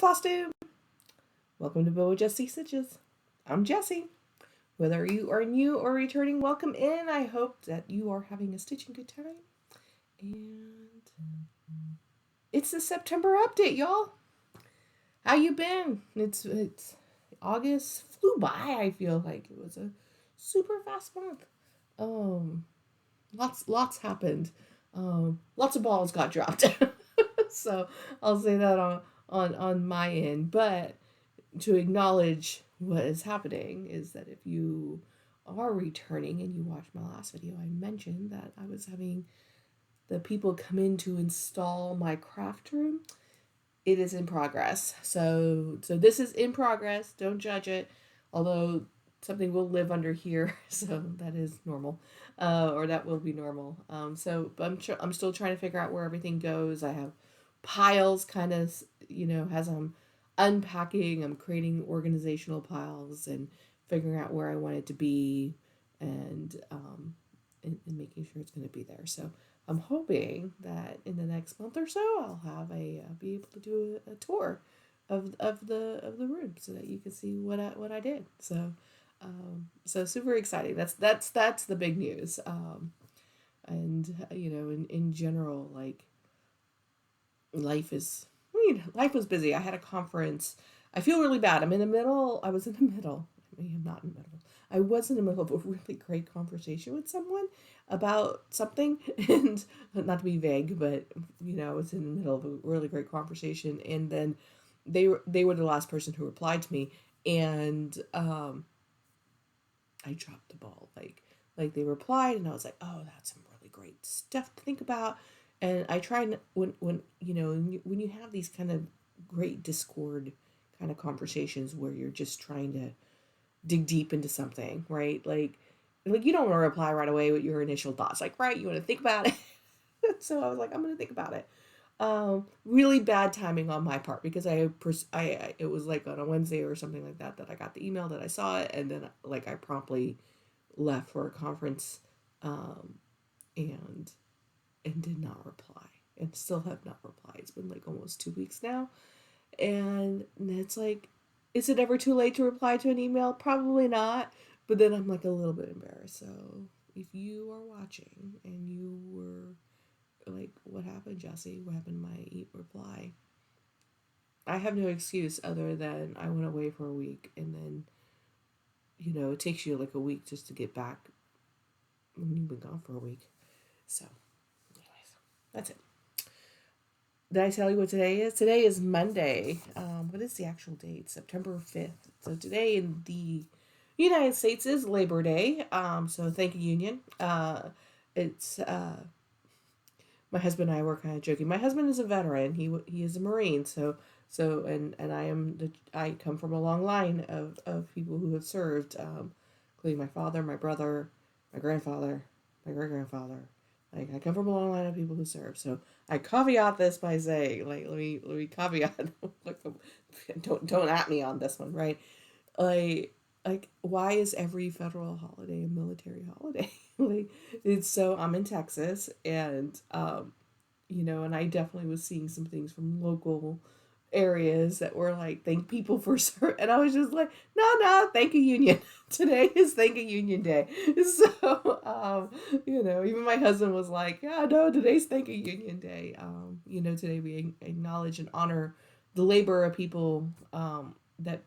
Flosstube! Welcome to Bill with Just Stitches. I'm Jessie. Whether you are new or returning, welcome in. I hope that you are having a stitching good time. And it's the September update, y'all. How you been? It's August flew by. I feel like it was a super fast month. Lots happened. Lots of balls got dropped. So I'll say that on my end. But to acknowledge what is happening is that if you are returning and you watched my last video, I mentioned that I was having the people come in to install my craft room. It is in progress. So this is in progress. Don't judge it. Although something will live under here, so that is normal, or that will be normal. But I'm still trying to figure out where everything goes. I have piles, kind of, as I'm unpacking, I'm creating organizational piles and figuring out where I want it to be, and making sure it's going to be there. So I'm hoping that in the next month or so, I'll have be able to do a tour of the room so that you can see what I did. So super exciting. That's the big news. And in general, like, life was busy. I had a conference. I feel really bad. I was in the middle. I am not in the middle. I was in the middle of a really great conversation with someone about something, and not to be vague, but I was in the middle of a really great conversation, and then they were the last person who replied to me, and I dropped the ball. Like they replied, and I was like, oh, that's some really great stuff to think about. And I try, when you have these kind of great Discord kind of conversations where you're just trying to dig deep into something, right? Like you don't want to reply right away with your initial thoughts, like, right, you want to think about it. So I was like, I'm going to think about it. Really bad timing on my part, because I it was like on a Wednesday or something like that I got the email, that I saw it, and then like I promptly left for a conference, and did not reply, and still have not replied. It's been like almost 2 weeks now, and it's like, is it ever too late to reply to an email? Probably not, but then I'm like a little bit embarrassed. So if you are watching and you were like, what happened, Jessie? What happened to my reply? I have no excuse other than I went away for a week, and then it takes you like a week just to get back when you've been gone for a week. So anyways, that's it. Did I tell you what today is? Today is Monday. What is the actual date? September 5th. So today in the United States is Labor Day. So thank you, Union. It's my husband and I were kind of joking. My husband is a veteran. He is a Marine. And I come from a long line of people who have served, including my father, my brother, my grandfather, my great grandfather. Like, I come from a long line of people who serve. So I caveat this by saying, like, let me caveat, like, don't at me on this one, right? Like, why is every federal holiday a military holiday? Like, it's so, I'm in Texas, and and I definitely was seeing some things from local areas that were like, thank people for serving, and I was just like, no, thank you, Union. Today is Thank you, Union Day. So even my husband was like, yeah, no, today's Thank you, Union Day. Today we acknowledge and honor the labor of people that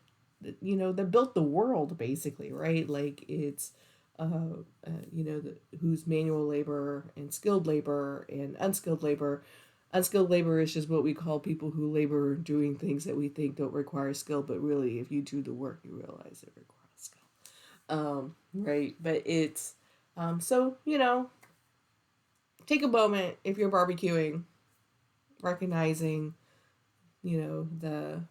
built the world, basically, right? Like, it's who's manual labor and skilled labor and unskilled labor. Unskilled labor is just what we call people who labor doing things that we think don't require skill, but really, if you do the work, you realize it requires skill. Right? But it's, take a moment if you're barbecuing, recognizing, the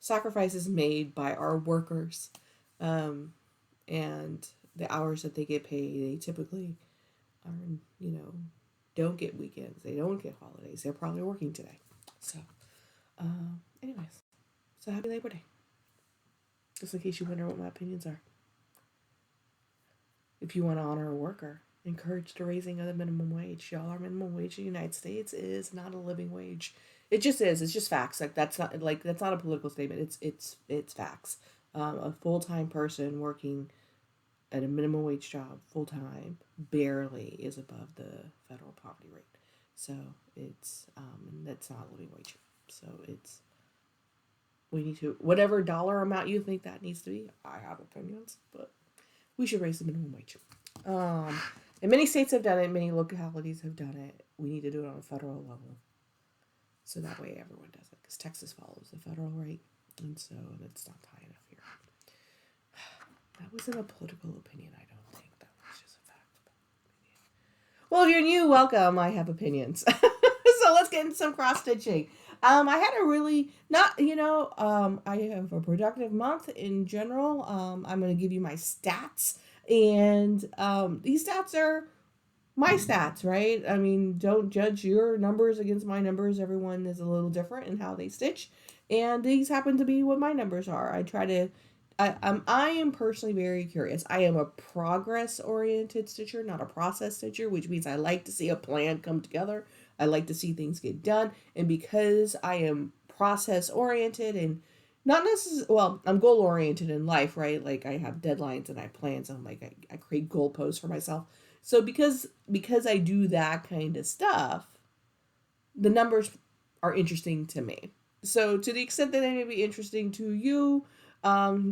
sacrifices made by our workers, and the hours that they get paid. They typically are, don't get weekends. They don't get holidays. They're probably working today. So, anyways, so happy Labor Day. Just in case you wonder what my opinions are. If you want to honor a worker, encourage the raising of the minimum wage. Y'all, our minimum wage in the United States is not a living wage. It just is. It's just facts. That's not a political statement. It's facts. A full-time person working at a minimum wage job full time barely is above the federal poverty rate. So it's and that's not a living wage. So we need to, whatever dollar amount you think that needs to be. I have opinions, but we should raise the minimum wage. And many states have done it. Many localities have done it. We need to do it on a federal level, so that way everyone does it. Because Texas follows the federal rate, and so it's not high enough here. That wasn't a political opinion, I don't think. That was just a fact. Well, if you're new, welcome. I have opinions. So let's get into some cross-stitching. I had a really, I have a productive month in general. I'm going to give you my stats. And these stats are my stats, right? I mean, don't judge your numbers against my numbers. Everyone is a little different in how they stitch. And these happen to be what my numbers are. I am personally very curious. I am a progress-oriented stitcher, not a process stitcher, which means I like to see a plan come together. I like to see things get done. And because I am process-oriented and not necessarily, well, I'm goal-oriented in life, right? Like I have deadlines and I plan, so I'm like, I create goalposts for myself. So because I do that kind of stuff, the numbers are interesting to me. So to the extent that they may be interesting to you,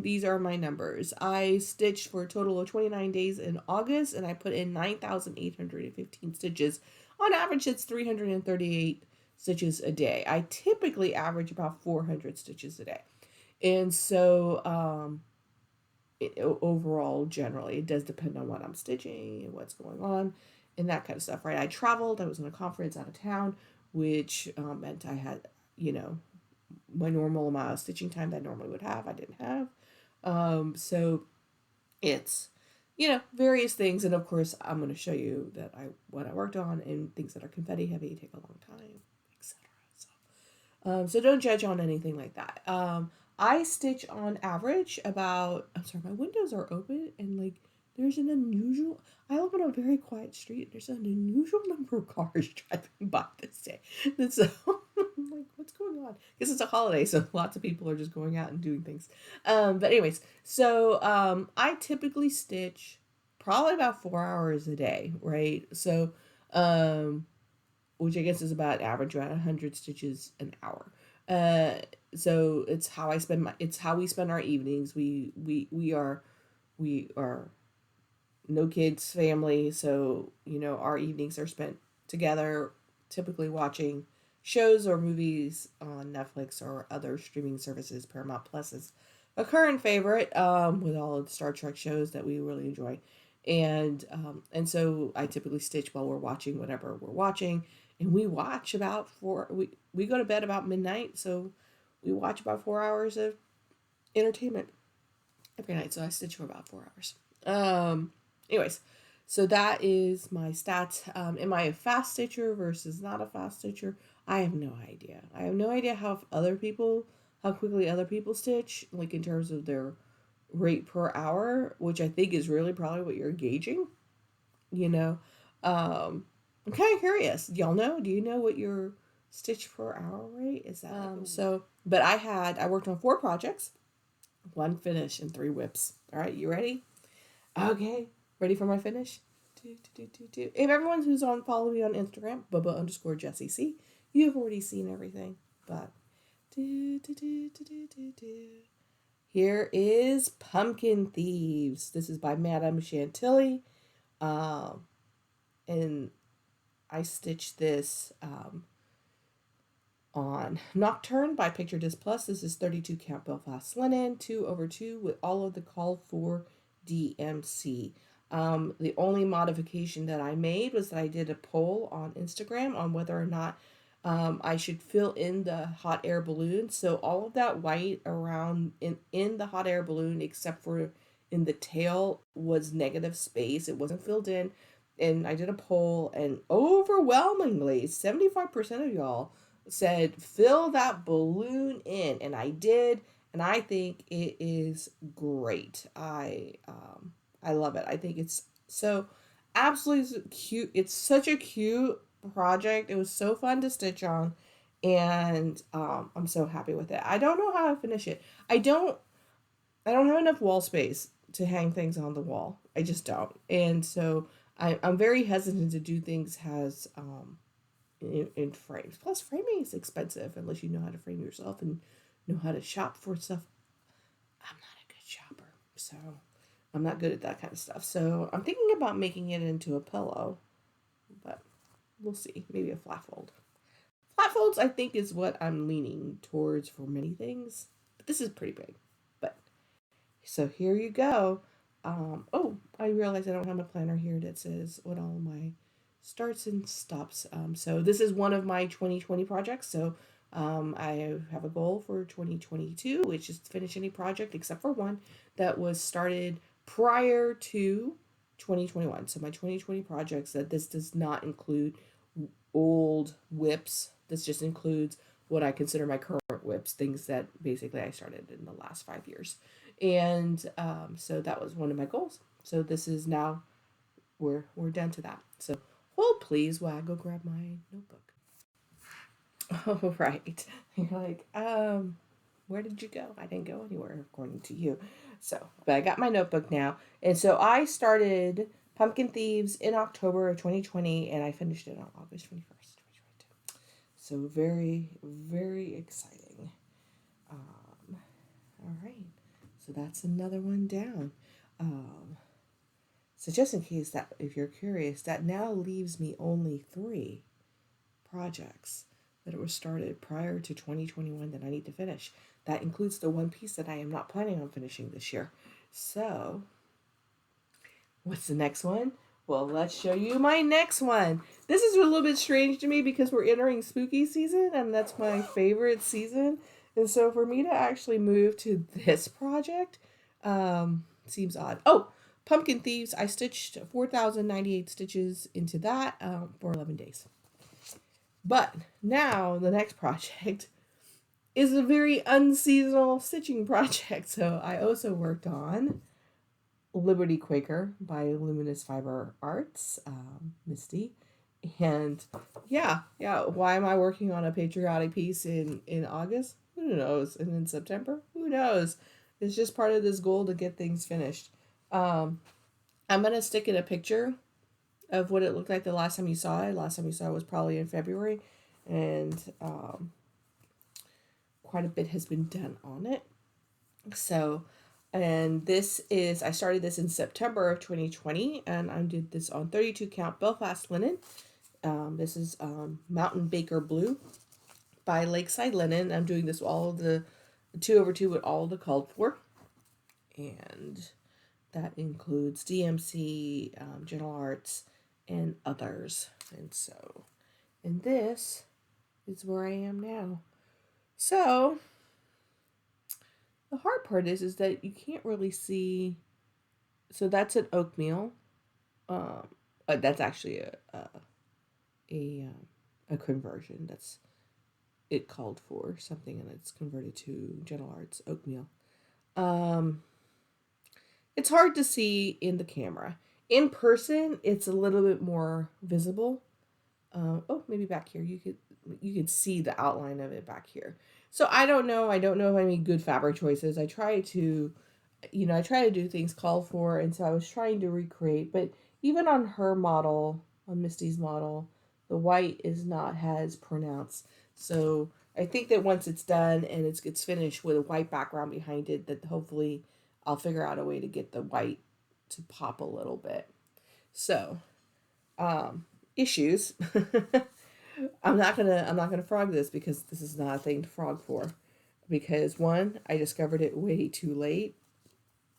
these are my numbers. I stitched for a total of 29 days in August, and I put in 9,815 stitches. On average, it's 338 stitches a day. I typically average about 400 stitches a day. And so, overall, generally, it does depend on what I'm stitching and what's going on and that kind of stuff, right? I traveled. I was in a conference out of town, which meant I had, my normal amount of stitching time that I normally would have. I didn't have. So it's, various things. And of course, I'm going to show you that what I worked on, and things that are confetti heavy take a long time, etc. So don't judge on anything like that. I stitch on average about, I'm sorry, my windows are open and there's an unusual, I live on a very quiet street. There's an unusual number of cars driving by this day. And so I'm like, what's going on? Because it's a holiday, so lots of people are just going out and doing things. But anyways, so I typically stitch probably about 4 hours a day, right? So, which I guess is about average around 100 stitches an hour. So it's how we spend our evenings. We are no kids family, so our evenings are spent together, typically watching shows or movies on Netflix or other streaming services. Paramount Plus is a current favorite, with all of the Star Trek shows that we really enjoy, and so I typically stitch while we're watching whatever we're watching, and we watch about we go to bed about midnight, so we watch about 4 hours of entertainment every night. So I stitch for about 4 hours. Anyways, so that is my stats. Am I a fast stitcher versus not a fast stitcher? I have no idea. I have no idea how quickly other people stitch, like in terms of their rate per hour, which I think is really probably what you're gauging. I'm kind of curious. Y'all know? Do you know what your stitch per hour rate is? That but I worked on 4 projects, 1 finish and 3 whips. All right, you ready? Okay, ready for my finish? If everyone who's follow me on Instagram, Bubba_JessieC, you have already seen everything. But here is Pumpkin Thieves. This is by Madame Chantilly, and I stitched this on Nocturne by Picture Disc Plus. This is 32 count Belfast Linen, 2/2 with all of the call for DMC. The only modification that I made was that I did a poll on Instagram on whether or not I should fill in the hot air balloon. So all of that white around in the hot air balloon, except for in the tail, was negative space. It wasn't filled in. And I did a poll, and overwhelmingly 75% of y'all said fill that balloon in, and I did, and I think it is great. I love it. I think it's so absolutely cute. It's such a cute project. It was so fun to stitch on, And I'm so happy with it. I don't know how to finish it. I don't have enough wall space to hang things on the wall. I just don't. And so I'm very hesitant to do things in frames. Plus, framing is expensive unless you know how to frame yourself and know how to shop for stuff. I'm not a good shopper, so I'm not good at that kind of stuff. So I'm thinking about making it into a pillow, but we'll see. Maybe a flat fold. Flat folds, I think, is what I'm leaning towards for many things. But this is pretty big. But so here you go. Oh, I realize I don't have a planner here that says what all my starts and stops. So this is one of my 2020 projects. So I have a goal for 2022, which is to finish any project except for one that was started prior to 2021. So my 2020 projects, that this does not include old whips. This just includes what I consider my current whips, things that basically I started in the last 5 years. And so that was one of my goals. So this is now, we're done to that. So hold please while I go grab my notebook. Oh, right. You're like, where did you go? I didn't go anywhere according to you. So, but I got my notebook now. And so I started Pumpkin Thieves in October of 2020 and I finished it on August 21st, 2022. So very, very exciting. All right. So that's another one down. So just in case that, if you're curious, that now leaves me only 3 projects that were started prior to 2021 that I need to finish. That includes the one piece that I am not planning on finishing this year. So, what's the next one? Well, let's show you my next one. This is a little bit strange to me because we're entering spooky season and that's my favorite season. And so for me to actually move to this project seems odd. Oh, Pumpkin Thieves, I stitched 4,098 stitches into that for 11 days. But now the next project is a very unseasonal stitching project. So I also worked on Liberty Quaker by Luminous Fiber Arts, Misty. And yeah, why am I working on a patriotic piece in August? Who knows? And in September? Who knows? It's just part of this goal to get things finished. I'm going to stick in a picture of what it looked like the last time you saw it. Last time you saw it was probably in February. And quite a bit has been done on it. So, and this is, I started this in September of 2020, and I did this on 32 count Belfast Linen. This is Mountain Baker Blue by Lakeside Linen. I'm doing this all of the 2/2 with all of the called for. And that includes DMC, General Arts, and others. And so, and this is where I am now. So, the hard part is that you can't really see. So that's an oatmeal. That's actually a conversion. That's it called for something, and it's converted to General Arts oatmeal. It's hard to see in the camera. In person, it's a little bit more visible. Oh, maybe back here you could see the outline of it back here. So I don't know if I made good fabric choices. I try to do things called for, and so I was trying to recreate, but even on her model, on Misty's model, the white is not as pronounced. So I think that once it's done and it gets finished with a white background behind it, that hopefully I'll figure out a way to get the white to pop a little bit. So, issues. I'm not gonna frog this because this is not a thing to frog for. Because 1, I discovered it way too late,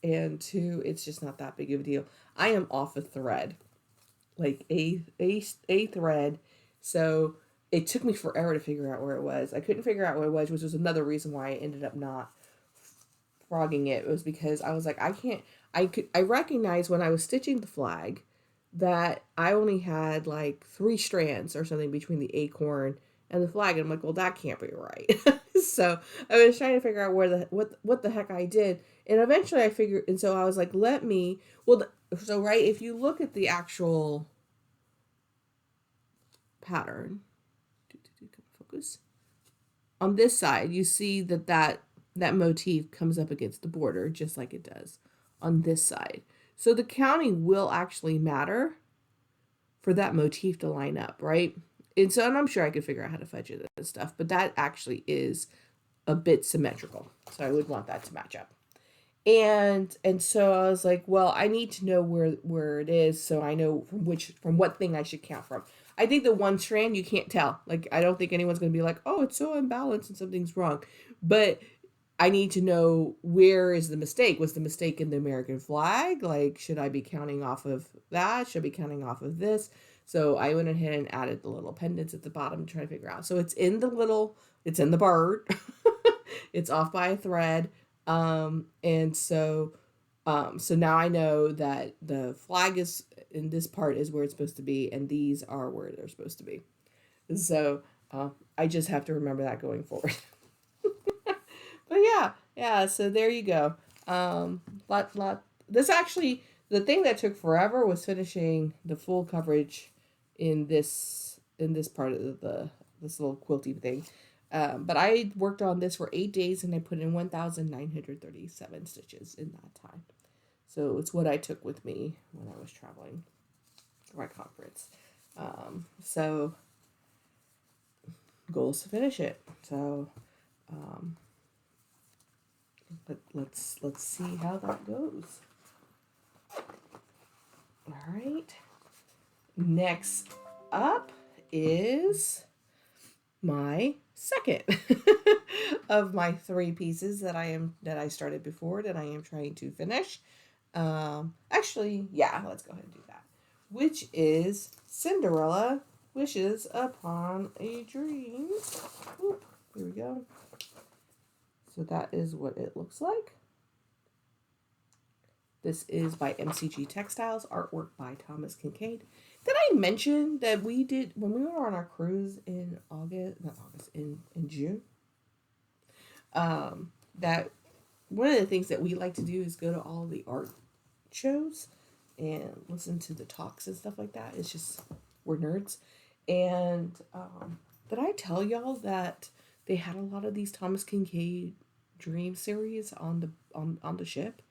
and 2, it's just not that big of a deal. I am off a thread, like a thread, so it took me forever to figure out where it was. I couldn't figure out where it was, which was another reason why I ended up not frogging it. It was because I was like, I recognized when I was stitching the flag that I only had like 3 strands or something between the acorn and the flag. And I'm like, well, that can't be right. So I was trying to figure out what the heck I did. And eventually I figured, and so I was like, if you look at the actual pattern, focus. on this side, you see that motif comes up against the border just like it does on this side. So the counting will actually matter for that motif to line up, right? And I'm sure I could figure out how to fudge it and stuff, but that actually is a bit symmetrical. So I would want that to match up. And so I was like, well, I need to know where it is so I know from what thing I should count from. I think the one strand you can't tell. Like, I don't think anyone's going to be like, oh, it's so imbalanced and something's wrong. But I need to know, where is the mistake? Was the mistake in the American flag? Like, should I be counting off of that? Should I be counting off of this? So I went ahead and added the little pendants at the bottom to try to figure out. So it's in the bird. It's off by a thread. And so now I know that the flag is in this part is where it's supposed to be, and these are where they're supposed to be. So I just have to remember that going forward. But yeah. So there you go. This actually, the thing that took forever was finishing the full coverage in this part of this little quilty thing. But I worked on this for 8 days and I put in 1,937 stitches in that time. So it's what I took with me when I was traveling for my conference. So goal is to finish it. So let's see how that goes. All right. Next up is my second of my 3 pieces that I started before that I am trying to finish. Actually, yeah, let's go ahead and do that. Which is Cinderella Wishes Upon a Dream. Oop, here we go. So that is what it looks like. This is by MCG Textiles, artwork by Thomas Kinkaide. Did I mention that we did, when we were on our cruise in June, that one of the things that we like to do is go to all the art shows and listen to the talks and stuff like that. It's just, we're nerds. And did I tell y'all that they had a lot of these Thomas Kinkaide Dream series on the ship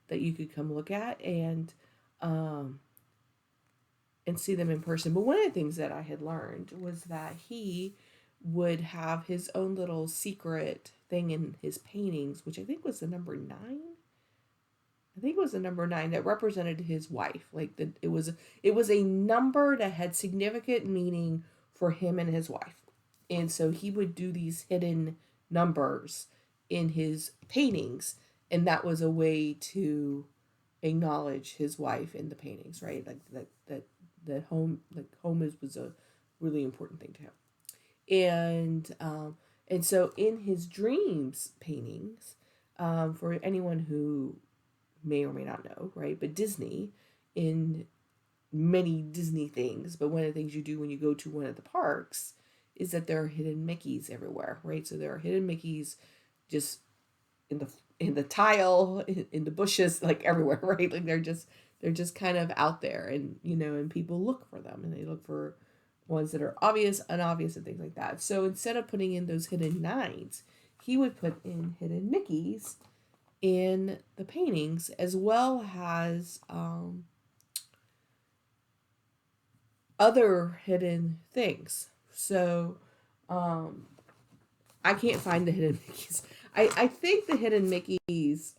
that you could come look at and see them in person? But one of the things that I had learned was that he would have his own little secret thing in his paintings, which I think was the number 9. I think it was the number 9 that represented his wife. Like, it was a number that had significant meaning for him and his wife. And so he would do these hidden numbers in his paintings, and that was a way to acknowledge his wife in the paintings, right? Like that home was a really important thing to him. And so in his dreams paintings, for anyone who may or may not know, right? But Disney, in many Disney things, but one of the things you do when you go to one of the parks is that there are hidden Mickeys everywhere, right? So there are hidden Mickeys just in the tile, in the bushes, like everywhere, right? Like they're just kind of out there, and and people look for them, and they look for ones that are obvious, unobvious, and things like that. So instead of putting in those hidden 9s, he would put in hidden Mickeys in the paintings, as well as other hidden things. So I can't find the hidden Mickeys. I think the hidden Mickeys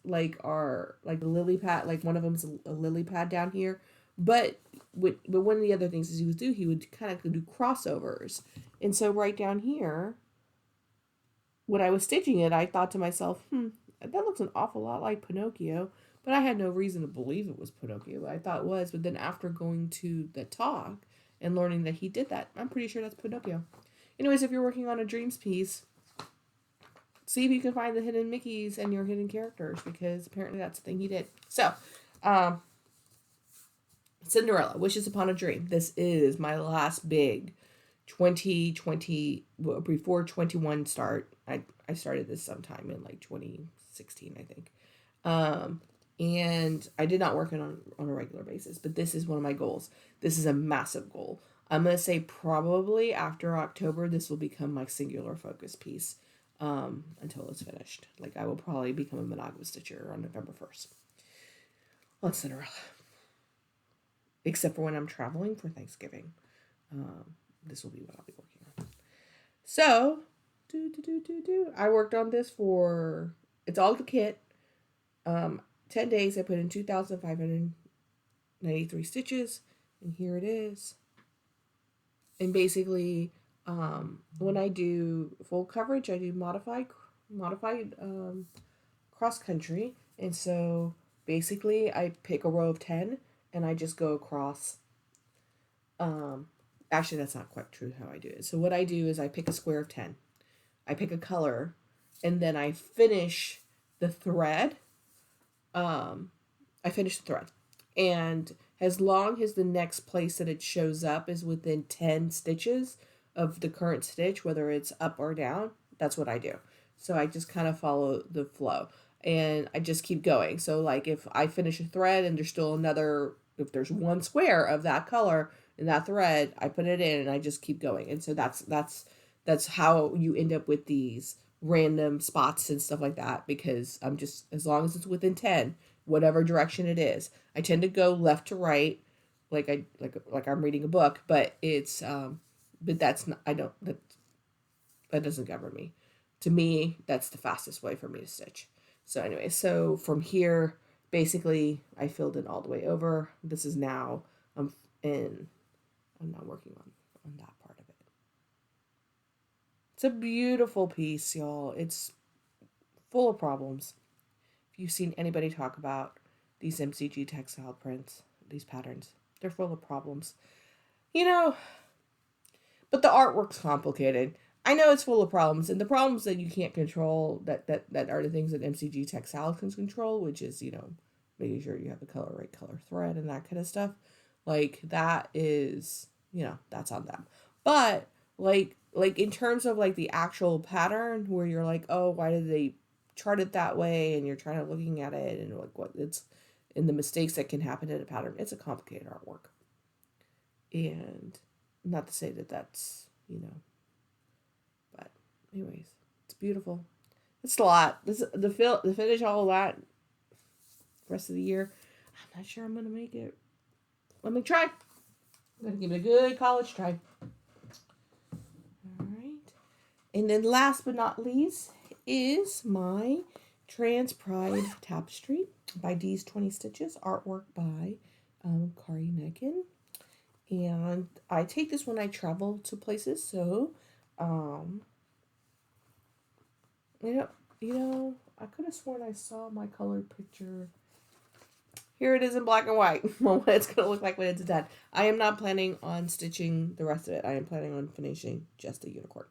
are like the lily pad, like one of them's a lily pad down here. But one of the other things he would kind of do crossovers. And so right down here, when I was stitching it, I thought to myself, that looks an awful lot like Pinocchio. But I had no reason to believe it was Pinocchio, but I thought it was. But then after going to the talk and learning that he did that, I'm pretty sure that's Pinocchio. Anyways, if you're working on a dreams piece, see if you can find the hidden Mickeys and your hidden characters, because apparently that's the thing he did. So, Cinderella Wishes Upon a Dream. This is my last big 2020, before 21 start. I started this sometime in like 2016, I think. And I did not work on a regular basis, but this is one of my goals. This is a massive goal. I'm going to say probably after October, this will become my singular focus piece. until it's finished. Like, I will probably become a monogamous stitcher on November 1st. On Cinderella. Except for when I'm traveling for Thanksgiving. This will be what I'll be working on. So, I worked on this for, it's all the kit. 10 days. I put in 2,593 stitches. And here it is. And basically, when I do full coverage, I do modified cross country. And so basically I pick a row of 10 and I just go across. Actually, that's not quite true how I do it. So what I do is I pick a square of 10. I pick a color and then I finish the thread. I finish the thread. And as long as the next place that it shows up is within 10 stitches of the current stitch, whether it's up or down, that's what I do. So I just kind of follow the flow and I just keep going. So like if I finish a thread and there's still another, if there's one square of that color in that thread, I put it in and I just keep going. And so that's how you end up with these random spots and stuff like that, because I'm just, as long as it's within 10, whatever direction it is. I tend to go left to right, like I'm reading a book, but it's but that's not, I don't, that doesn't govern me. To me, that's the fastest way for me to stitch. So anyway, so from here, basically I filled it all the way over. This is now I'm not working on that part of it. It's a beautiful piece, y'all. It's full of problems. If you've seen anybody talk about these MCG textile prints, these patterns, they're full of problems. You know, but the artwork's complicated. I know it's full of problems, and the problems that you can't control, that are the things that MCG Textiles can control, which is, you know, making sure you have the right color thread and that kind of stuff. Like, that is, you know, that's on them. But, like in terms of, like, the actual pattern, where you're like, oh, why did they chart it that way, and you're trying to looking at it, and, like, what it's, and the mistakes that can happen in a pattern, it's a complicated artwork. And not to say that that's, you know, but anyways, it's beautiful. It's a lot. The finish all of that rest of the year, I'm not sure I'm gonna make it. Let me try. I'm gonna give it a good college try. All right, and then last but not least is my Pride Tapestry by Dees 20 Stitches, artwork by Kari Nakken. And I take this when I travel to places, so you know, I could have sworn I saw my colored picture. Here it is in black and white. What it's going to look like when it's done. I am not planning on stitching the rest of it. I am planning on finishing just a unicorn.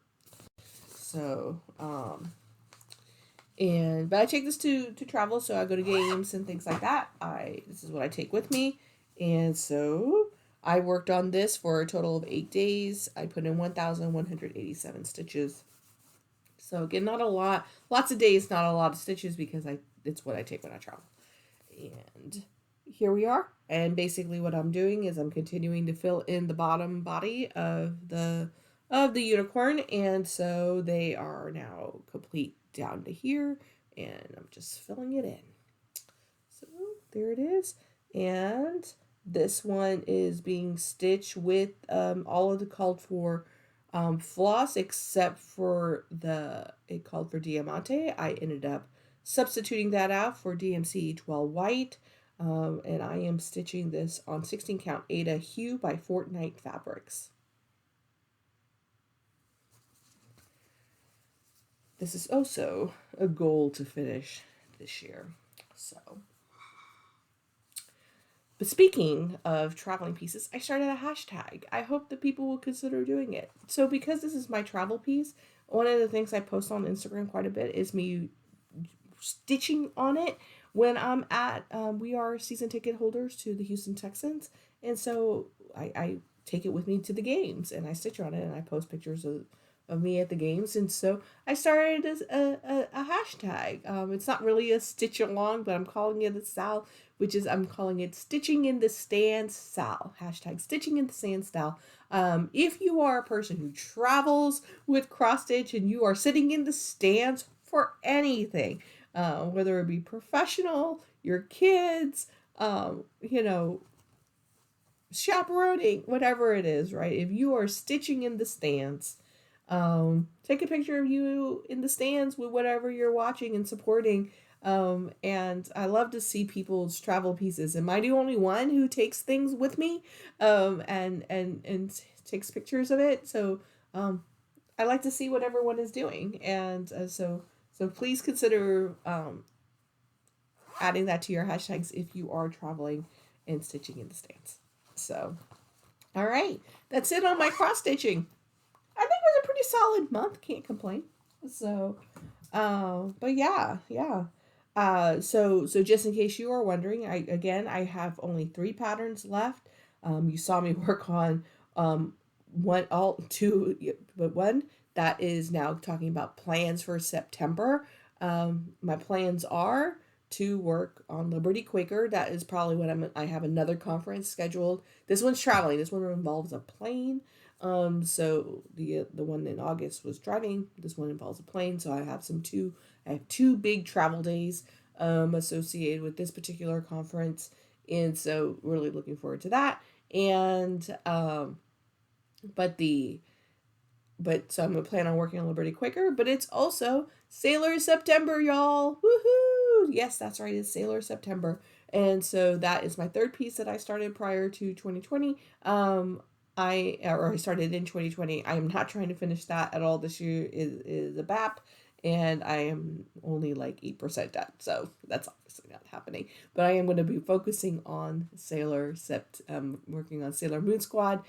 So, but I take this to travel, so I go to games and things like that. This is what I take with me. And so I worked on this for a total of 8 days. I put in 1,187 stitches. So again, not a lot. Lots of days, not a lot of stitches, because it's what I take when I travel. And here we are. And basically what I'm doing is I'm continuing to fill in the bottom body of the unicorn. And so they are now complete down to here. And I'm just filling it in. So there it is. And this one is being stitched with all of the called for floss, except for it called for Diamante. I ended up substituting that out for DMC Etoile White. And I am stitching this on 16 count Aida Hue by Fortnight Fabrics. This is also a goal to finish this year. So, but speaking of traveling pieces, I started a hashtag. I hope that people will consider doing it. So because this is my travel piece, one of the things I post on Instagram quite a bit is me stitching on it when I'm at, we are season ticket holders to the Houston Texans. And so I take it with me to the games and I stitch on it and I post pictures of me at the games, and so I started a hashtag. It's not really a stitch along, but I'm calling it a style, which is I'm calling it Stitching in the Stands style. Hashtag Stitching in the Stands style. If you are a person who travels with cross stitch and you are sitting in the stands for anything, whether it be professional, your kids, you know, chaperoning, whatever it is, right? If you are stitching in the stands, take a picture of you in the stands with whatever you're watching and supporting. And I love to see people's travel pieces. Am I the only one who takes things with me, and takes pictures of it? So, I like to see what everyone is doing, and so please consider adding that to your hashtags if you are traveling and stitching in the stands. So, all right, that's it on my cross stitching. I think it was a pretty solid month. Can't complain. So, but yeah. So just in case you are wondering, I have only 3 patterns left. You saw me work on one, all two, but one that is now talking about plans for September. My plans are to work on Liberty Quaker. That is probably what I have another conference scheduled. This one's traveling. This one involves a plane. So the one in August was driving. This one involves a plane. So I have two big travel days associated with this particular conference, and so really looking forward to that. And so I'm gonna plan on working on Liberty Quaker, but it's also Sailor September, y'all. Woohoo! Yes, that's right, it's Sailor September. And so that is my third piece that I started prior to 2020. I started in 2020. I am not trying to finish that at all this year. Is a BAP, and I am only like 8% done. So that's obviously not happening. But I am going to be focusing on working on Sailor Moon Squad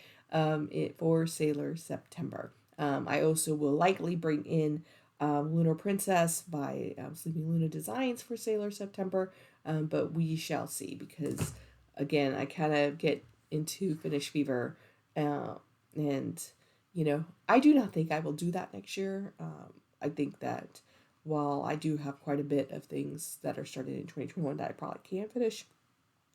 for Sailor September. I also will likely bring in Lunar Princess by Sleeping Luna Designs for Sailor September, but we shall see, because again, I kind of get into finish fever, and I do not think I will do that next year. I think that while I do have quite a bit of things that are started in 2021 that I probably can't finish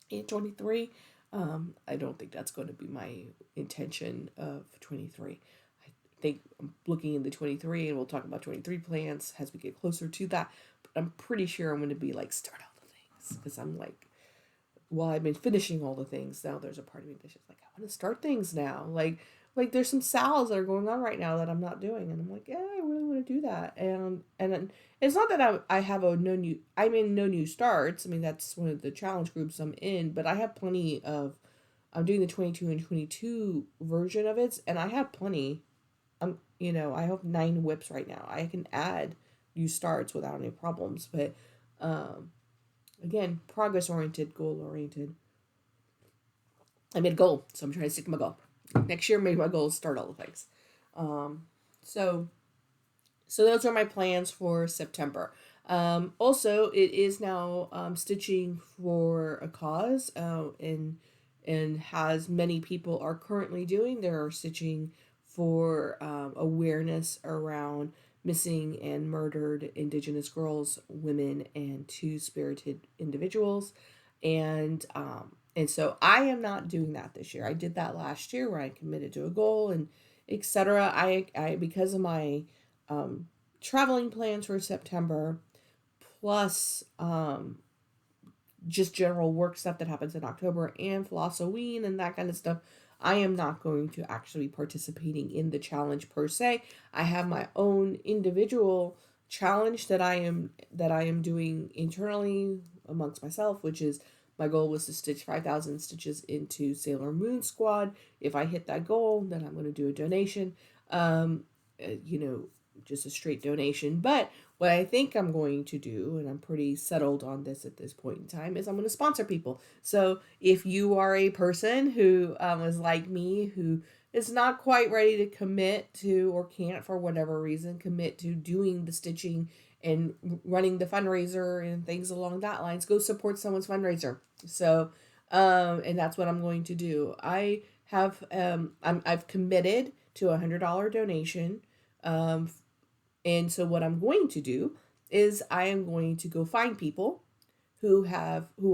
in 23, I don't think that's going to be my intention of 23. I think I'm looking into 23, and we'll talk about 23 plans as we get closer to that. But I'm pretty sure I'm going to be like, start all the things, because I'm like, while I've been finishing all the things, now there's a part of me that's just like, I want to start things now. Like there's some sales that are going on right now that I'm not doing, and I'm like, yeah, I really want to do that. And it's not that I'm in no new starts. I mean, that's one of the challenge groups I'm in, but I have plenty of. I'm doing the 22 and 22 version of it, and I have plenty. I have 9 whips right now. I can add new starts without any problems, but again, progress oriented, goal oriented. I made a goal, so I'm trying to stick to my goal. Next year, maybe my goal is start all the things. So those are my plans for September. Also, it is now stitching for a cause, and as many people are currently doing, there are stitching for awareness around missing and murdered Indigenous girls, women, and two-spirited individuals. And so I am not doing that this year. I did that last year where I committed to a goal and etc. I because of my traveling plans for September, plus just general work stuff that happens in October and Flossoween and that kind of stuff, I am not going to actually be participating in the challenge per se. I have my own individual challenge that I am doing internally amongst myself, which is my goal was to stitch 5,000 stitches into Sailor Moon Squad. If I hit that goal, then I'm going to do a donation. Just a straight donation. But what I think I'm going to do, and I'm pretty settled on this at this point in time, is I'm going to sponsor people. So if you are a person who is like me, who is not quite ready to commit to, or can't for whatever reason, commit to doing the stitching and running the fundraiser and things along that lines, go support someone's fundraiser. So, and that's what I'm going to do. I've committed to $100 donation And so what I'm going to do is I am going to go find people who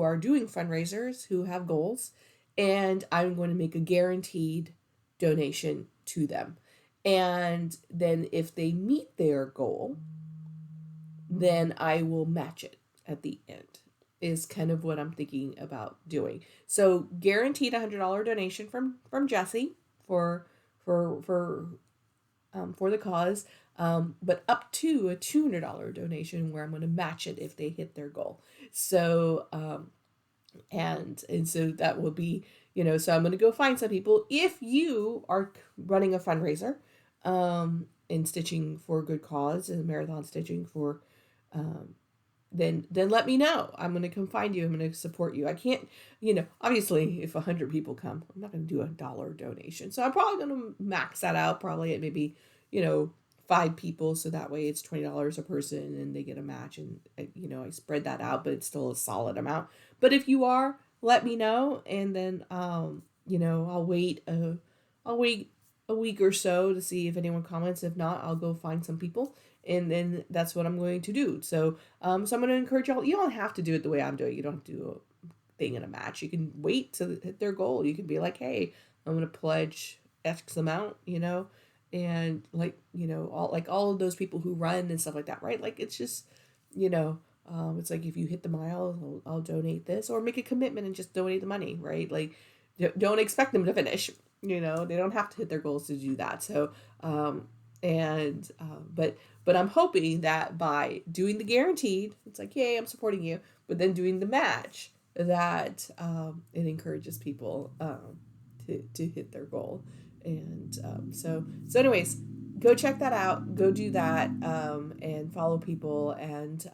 are doing fundraisers, who have goals, and I'm going to make a guaranteed donation to them. And then if they meet their goal, then I will match it at the end. Is kind of what I'm thinking about doing. So guaranteed $100 donation from Jesse for the cause, but up to a $200 donation where I'm going to match it if they hit their goal. So and so that will be, so I'm going to go find some people. If you are running a fundraiser in stitching for a good cause and marathon stitching for then let me know. I'm going to come find you. I'm going to support you. I can't, obviously if 100 people come, I'm not going to do $1 donation. So I'm probably going to max that out probably at maybe, 5 people. So that way it's $20 a person and they get a match, and, I spread that out, but it's still a solid amount. But if you are, let me know. And then, I'll wait a week or so to see if anyone comments. If not, I'll go find some people, and then that's what I'm going to do. So so I'm going to encourage y'all. You don't have to do it the way I'm doing it. You don't have to do a thing in a match. You can wait to hit their goal. You can be like, hey, I'm going to pledge X amount, and all of those people who run and stuff like that, right? Like, it's just, it's like, if you hit the mile, I'll donate this, or make a commitment and just donate the money, right? Like, don't expect them to finish. They don't have to hit their goals to do that. So, but I'm hoping that by doing the guaranteed, it's like, yay, I'm supporting you. But then doing the match, that it encourages people to hit their goal. And so anyways, go check that out. Go do that, and follow people. And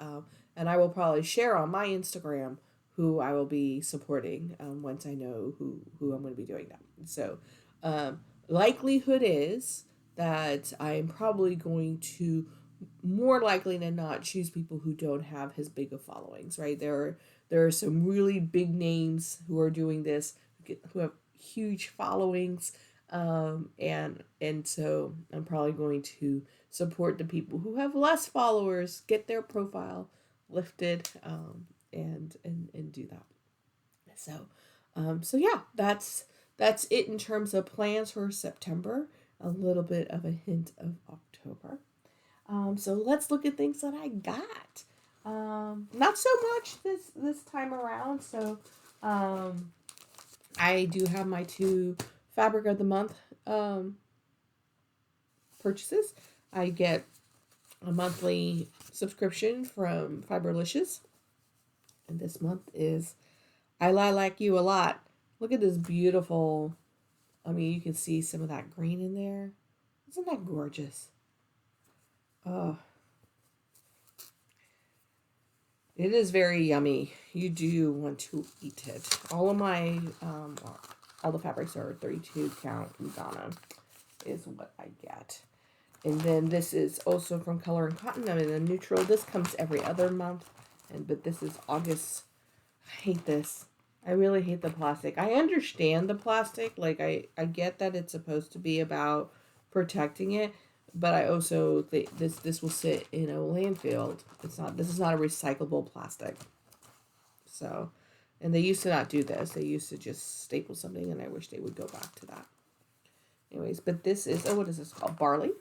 I will probably share on my Instagram who I will be supporting once I know who I'm going to be doing that. So likelihood is that I'm probably going to, more likely than not, choose people who don't have as big of followings, right? There are some really big names who are doing this, who have huge followings, and so I'm probably going to support the people who have less followers, get their profile lifted, and do that. So yeah, that's it in terms of plans for September. A little bit of a hint of October. So let's look at things that I got. Not so much this time around. So I do have my 2 Fabric of the Month purchases. I get a monthly subscription from Fiberlicious, and this month is I Lilac You a Lot. Look at this beautiful, you can see some of that green in there. Isn't that gorgeous? Oh, it is very yummy. You do want to eat it. All of my, all the fabrics are 32 count Ghana is what I get. And then this is also from Color and Cotton. I'm in a neutral. This comes every other month, but this is August. I hate this. I really hate the plastic. I understand the plastic. Like, I get that it's supposed to be about protecting it, but I also think this will sit in a landfill. This is not a recyclable plastic. So, and they used to not do this. They used to just staple something, and I wish they would go back to that. Anyways, but this is, what is this called? Barley.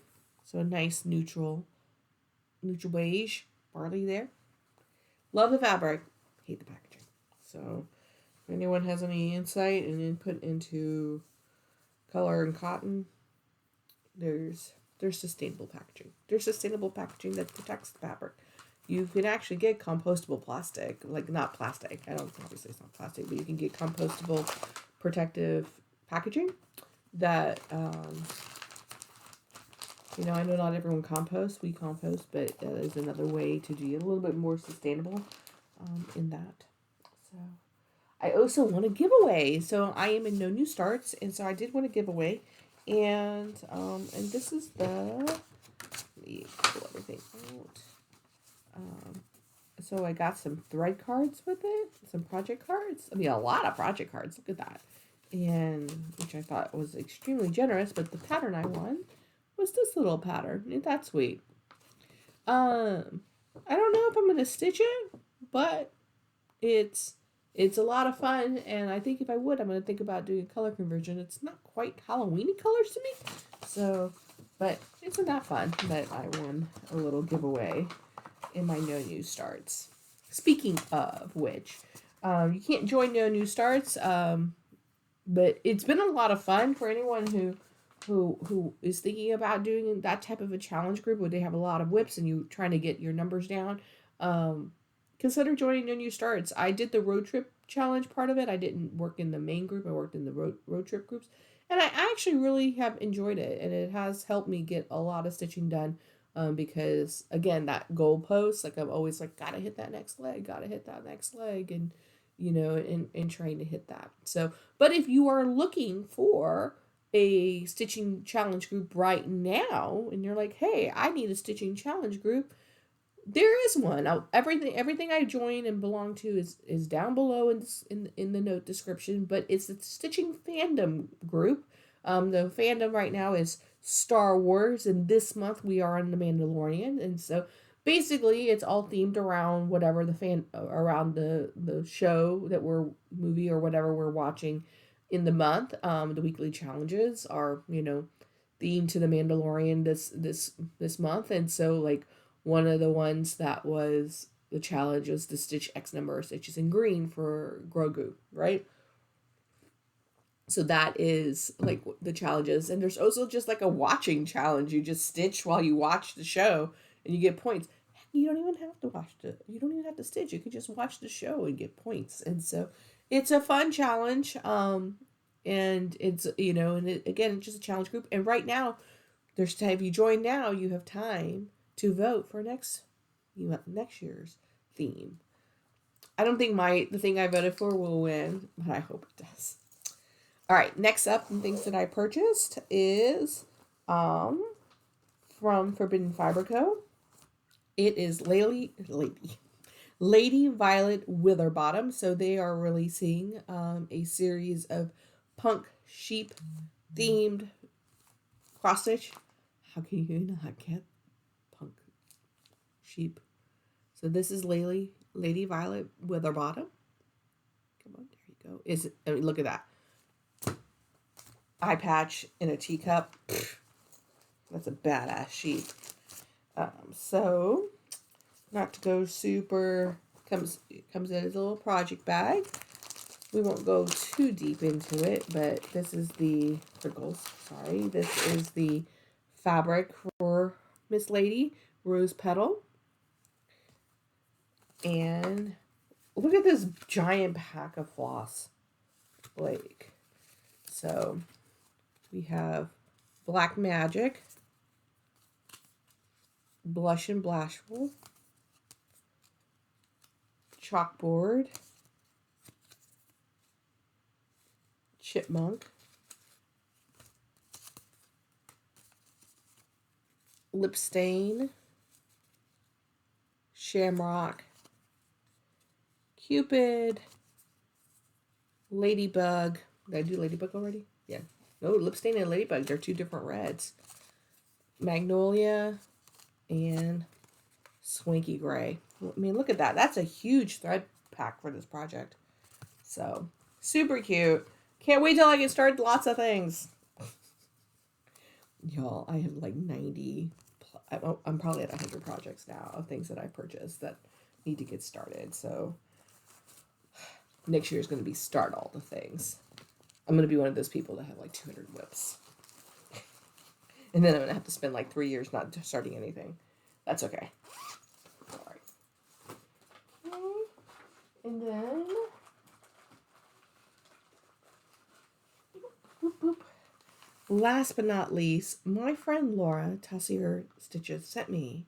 So a nice neutral beige barley there. Love the fabric. Hate the packaging. So if anyone has any insight and input into Color and Cotton, there's sustainable packaging. There's sustainable packaging that protects the fabric. You can actually get compostable plastic, like, not plastic. Obviously it's not plastic, but you can get compostable protective packaging that, I know not everyone composts. We compost, but that is another way to be a little bit more sustainable in that. So I also want a giveaway. So I am in No New Starts, and so I did want to give away. And this is let me pull everything out. So I got some thread cards with it, some project cards. A lot of project cards. Look at that. And which I thought was extremely generous, but the pattern I won What's this little pattern? Ain't that sweet? I don't know if I'm gonna stitch it, but it's a lot of fun, and I think if I would, I'm gonna think about doing a color conversion. It's not quite Halloweeny colors to me, so, but isn't that fun that I won a little giveaway in my No New Starts. Speaking of which, you can't join No New Starts, but it's been a lot of fun for anyone who is thinking about doing that type of a challenge group where they have a lot of whips and you trying to get your numbers down. Consider joining No New Starts. I did the road trip challenge part of it. I didn't work in the main group. I worked in the road trip groups. And I actually really have enjoyed it. And it has helped me get a lot of stitching done. Because, again, that goalpost, like, I'm always like, gotta hit that next leg, and, and trying to hit that. So, but if you are looking for a stitching challenge group right now, and you're like, hey, I need a stitching challenge group, there is one. Everything I join and belong to is down below in the note description, but it's the stitching fandom group. The fandom right now is Star Wars, and this month we are on The Mandalorian, and so basically it's all themed around whatever around the show that movie or whatever we're watching in the month. The weekly challenges are themed to The Mandalorian this month, and so like one of the ones that was the challenge was to stitch X number of stitches in green for Grogu, right? So that is like the challenges. And there's also just like a watching challenge. You just stitch while you watch the show and you get points. You don't even have to you don't even have to stitch. You can just watch the show and get points. And so it's a fun challenge. And it's, again, it's just a challenge group. And right now, there's time. If you join now, you have time to vote for next year's theme. I don't think the thing I voted for will win, but I hope it does. All right, next up, things that I purchased is from Forbidden Fiber Co. It is Lady Violet Witherbottom. So they are releasing a series of punk sheep themed cross stitch. How can you not get punk sheep? So this is Lady Violet Witherbottom. Come on, there you go. Look at that. Eye patch in a teacup. That's a badass sheep. So, not to go super, comes in as a little project bag. We won't go too deep into it, but this is the This is the fabric for Miss Lady, Rose Petal. And look at this giant pack of floss. So we have Black Magic, Blush and Bashful, Chalkboard, Chipmunk, Lip Stain, Shamrock, Cupid, Ladybug. Did I do Ladybug already? Yeah. No, Lip Stain and Ladybug. They're two different reds. Magnolia and Swanky Gray. I mean, look at that. That's a huge thread pack for this project. So, super cute. Can't wait till I get started. Lots of things. Y'all, I have like 90. I'm probably at 100 projects now of things that I purchased that need to get started. So, next year is going to be start all the things. I'm going to be one of those people that have like 200 whips. And then I'm going to have to spend like 3 years not starting anything. That's okay. All right. And then... last but not least, my friend Laura, Tossier Stitches, sent me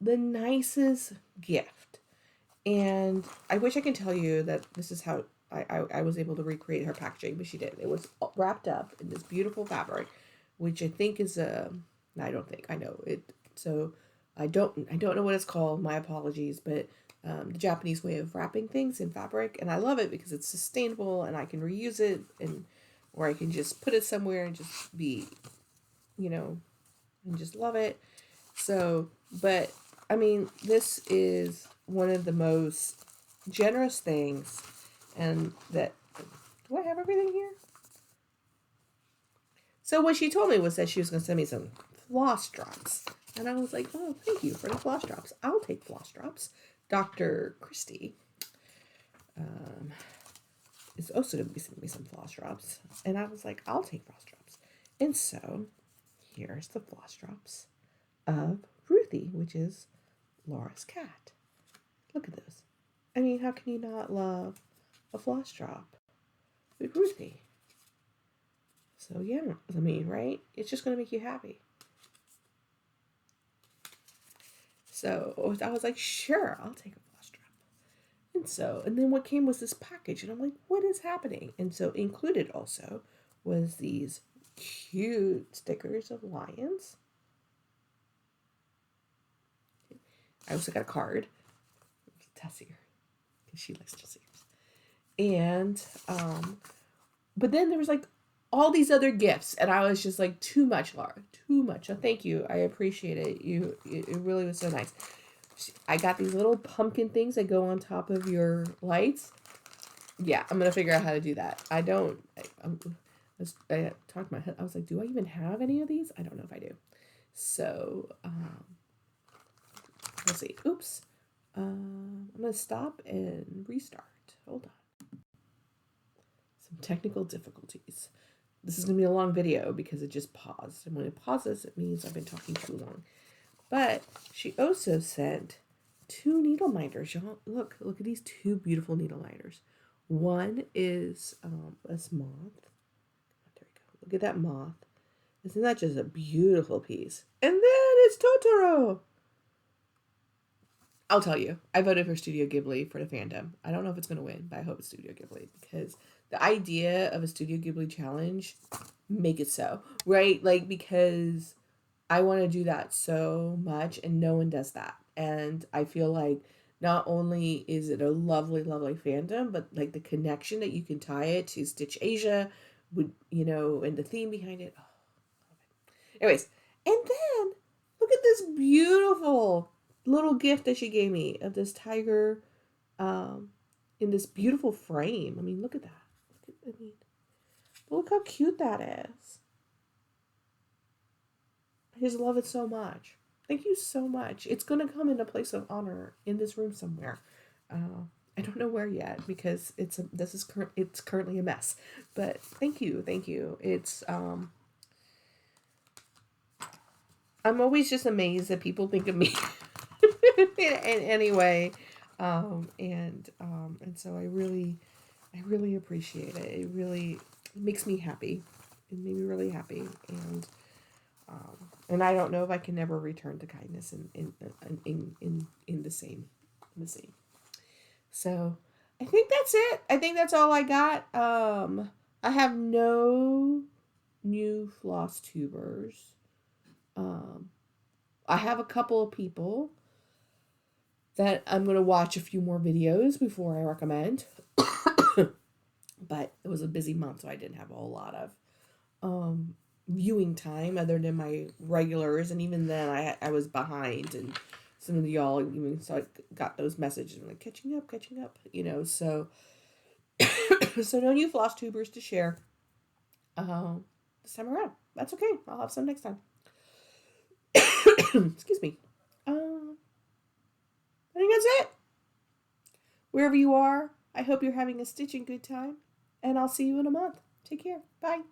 the nicest gift. And I wish I could tell you that this is how I was able to recreate her packaging, but she did. It was wrapped up in this beautiful fabric, which I think is I know it. So I don't know what it's called. My apologies, but the Japanese way of wrapping things in fabric, and I love it because it's sustainable and I can reuse it, or I can just put it somewhere and just be, and just love it. So, but I mean, this is one of the most generous things, and that, do I have everything here? So what she told me was that she was going to send me some floss drops. And I was like, oh, thank you for the floss drops. I'll take floss drops. Dr. Christie is also going to be sending me some floss drops. And I was like, I'll take floss drops. And so here's the floss drops of Ruthie, which is Laura's cat. Look at those. I mean, how can you not love a floss drop with Ruthie? So yeah, I mean, right? It's just going to make you happy. So I was like, sure, I'll take a floss drop. And then what came was this package, and I'm like, what is happening? And so included also was these cute stickers of lions. I also got a card. Tessier, because she likes Tessiers. And, but then there was like all these other gifts, and I was just like, too much, Laura, too much. So thank you. I appreciate it. It really was so nice. I got these little pumpkin things that go on top of your lights. Yeah, I'm going to figure out how to do that. I talked to my husband. I was like, do I even have any of these? I don't know if I do. So, let's see. Oops. I'm going to stop and restart. Hold on. Some technical difficulties. This is going to be a long video because it just paused. And when it pauses, it means I've been talking too long. But she also sent 2 needle minders. Y'all, look at these 2 beautiful needle minders. One is this moth. There we go. Look at that moth. Isn't that just a beautiful piece? And then it's Totoro. I'll tell you, I voted for Studio Ghibli for the fandom. I don't know if it's going to win, but I hope it's Studio Ghibli, because the idea of a Studio Ghibli challenge, make it so, right? Like, because I want to do that so much, and no one does that. And I feel like not only is it a lovely, lovely fandom, but like the connection that you can tie it to Stitch Asia, would, you know, and the theme behind it. Oh, love it. Anyways, and then look at this beautiful little gift that she gave me of this tiger in this beautiful frame. I mean, look at that. Look how cute that is. I just love it so much. Thank you so much. It's going to come in a place of honor in this room somewhere. I don't know where yet, because it's currently a mess. But thank you. It's I'm always just amazed that people think of me in any way, and so I really appreciate it. It really makes me happy. It made me really happy, and I don't know if I can ever return to kindness in the same. So I think that's it. I think that's all I got. I have no new floss tubers. I have a couple of people that I'm going to watch a few more videos before I recommend. But it was a busy month, so I didn't have a whole lot of viewing time other than my regulars. And even then, I was behind. And some of y'all even got those messages. I'm like, catching up, you know. So, so no new floss tubers to share this time around. That's okay. I'll have some next time. Excuse me. I think that's it. Wherever you are, I hope you're having a stitching good time, and I'll see you in a month. Take care. Bye.